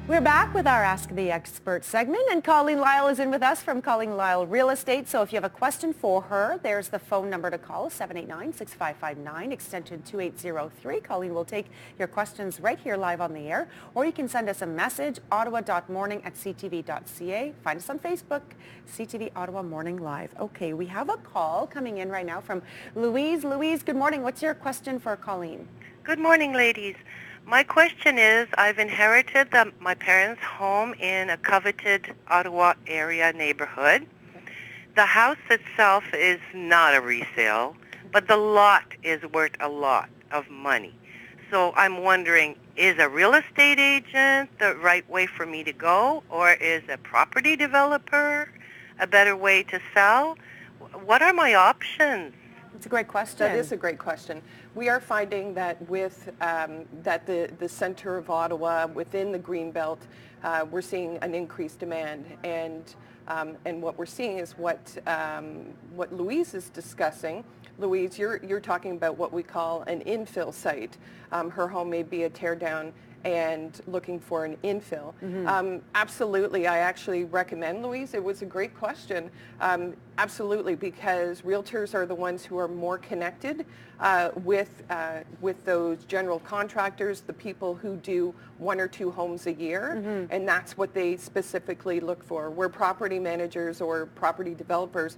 We're back with our Ask the Expert segment, and Colleen Lyle is in with us from Lyle Real Estate. So if you have a question for her, there's the phone number to call, 789-6559, extension 2803. Colleen will take your questions right here live on the air, or you can send us a message, ottawa.morning@ctv.ca. Find us on Facebook, CTV Ottawa Morning Live. Okay, we have a call coming in right now from Louise. Louise, good morning. What's your question for Colleen? Good morning, ladies. My question is, I've inherited my parents' home in a coveted Ottawa area neighborhood. The house itself is not a resale, but the lot is worth a lot of money. So I'm wondering, is a real estate agent the right way for me to go, or is a property developer a better way to sell? What are my options? That's a great question. That is a great question. We are finding that with the center of Ottawa, within the Greenbelt, we're seeing an increased demand, and what we're seeing is what Louise is discussing. Louise, you're talking about what we call an infill site. Her home may be a tear down and looking for an infill. Mm-hmm. Absolutely, I actually recommend, Louise, it was a great question. Absolutely, because realtors are the ones who are more connected with those general contractors, the people who do one or two homes a year, mm-hmm. and that's what they specifically look for. Where property managers or property developers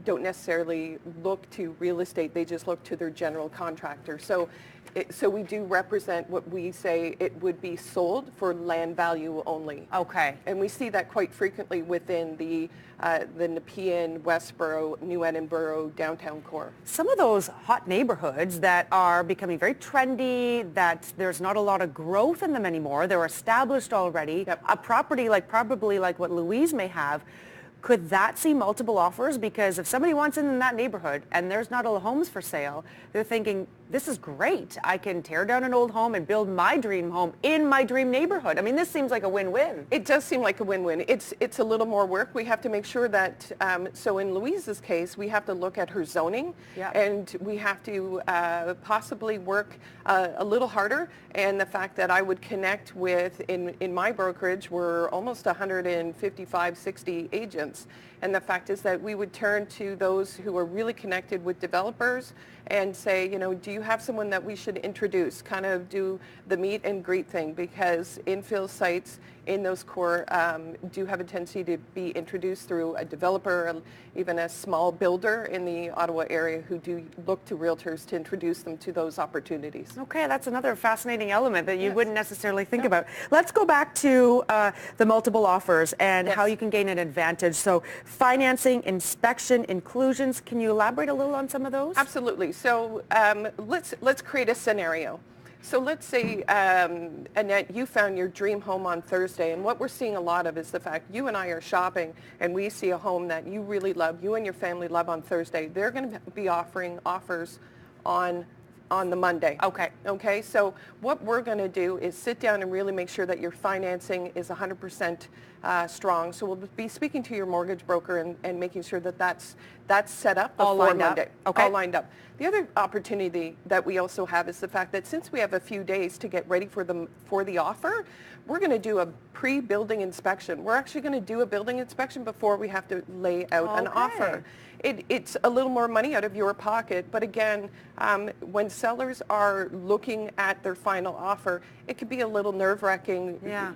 don't necessarily look to real estate, they just look to their general contractor. So we do represent what we say it would be sold for land value only. Okay. And we see that quite frequently within the Nepean, Westboro, New Edinburgh, downtown core. Some of those hot neighborhoods that are becoming very trendy, that there's not a lot of growth in them anymore, they're established already. Yep. A property probably like what Louise may have, could that see multiple offers? Because if somebody wants in that neighborhood and there's not a lot of homes for sale, they're thinking, this is great. I can tear down an old home and build my dream home in my dream neighborhood. I mean, this seems like a win-win. It does seem like a win-win. It's a little more work. We have to make sure that, so in Louise's case, we have to look at her zoning, yeah. and we have to possibly work a little harder. And the fact that I would connect with, in my brokerage, we're almost 155, 60 agents. And the fact is that we would turn to those who are really connected with developers and say, do you have someone that we should introduce, kind of do the meet and greet thing, because infill sites in those core do have a tendency to be introduced through a developer, even a small builder in the Ottawa area who do look to realtors to introduce them to those opportunities. Okay, that's another fascinating element that you yes. wouldn't necessarily think no. about. Let's go back to the multiple offers and yes. how you can gain an advantage. So financing, inspection, inclusions, can you elaborate a little on some of those? Absolutely. So let's create a scenario. So let's say, Annette, you found your dream home on Thursday, and what we're seeing a lot of is the fact you and I are shopping, and we see a home that you really love, you and your family love on Thursday. They're going to be offering offers on the Monday. Okay. Okay, so what we're going to do is sit down and really make sure that your financing is 100% strong. So we'll be speaking to your mortgage broker and making sure that that's set up before all lined Monday. Up. Okay. All lined up. The other opportunity that we also have is the fact that since we have a few days to get ready for the offer, we're going to do a pre-building inspection. We're actually going to do a building inspection before we have to lay out an offer. It's a little more money out of your pocket, but again, when sellers are looking at their final offer, it could be a little nerve-wracking. Yeah.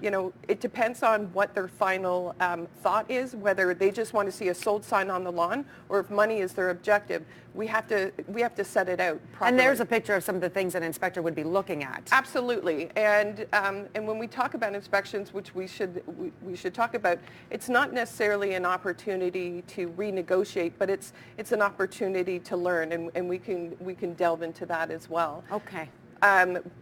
It depends on what their final thought is, whether they just want to see a sold sign on the lawn or if money is their objective. We have to set it out properly. And there's a picture of some of the things an inspector would be looking at. Absolutely, and when we talk about inspections, which we should talk about, it's not necessarily an opportunity to renegotiate, but it's an opportunity to learn, and we can delve into that as well. Okay.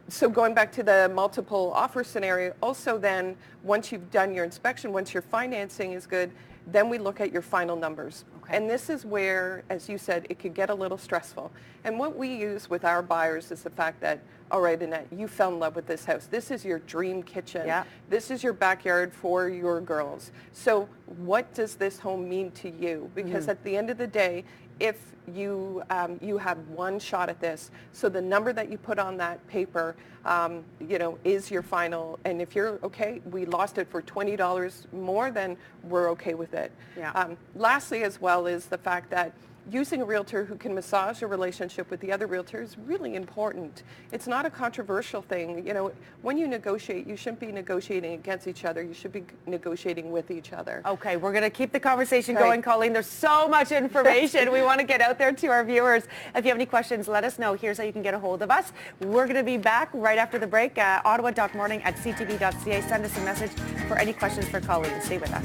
So going back to the multiple offer scenario, also then once you've done your inspection, once your financing is good, then we look at your final numbers. Okay. And this is where, as you said, it could get a little stressful. And what we use with our buyers is the fact that, all right, Annette, you fell in love with this house. This is your dream kitchen. Yeah. This is your backyard for your girls. So what does this home mean to you? Because at the end of the day, if you you have one shot at this, so the number that you put on that paper, you know, is your final. And if you're okay, we lost it for $20 more, then we're okay with it. Yeah. Lastly, as well, is the fact that using a realtor who can massage a relationship with the other realtor is really important. It's not a controversial thing. You know, when you negotiate, you shouldn't be negotiating against each other. You should be negotiating with each other. Okay, we're going to keep the conversation going, Colleen. There's so much information we want to get out there to our viewers. If you have any questions, let us know. Here's how you can get a hold of us. We're going to be back right after the break. Ottawa.morning@ctv.ca. Send us a message for any questions for Colleen. Stay with us.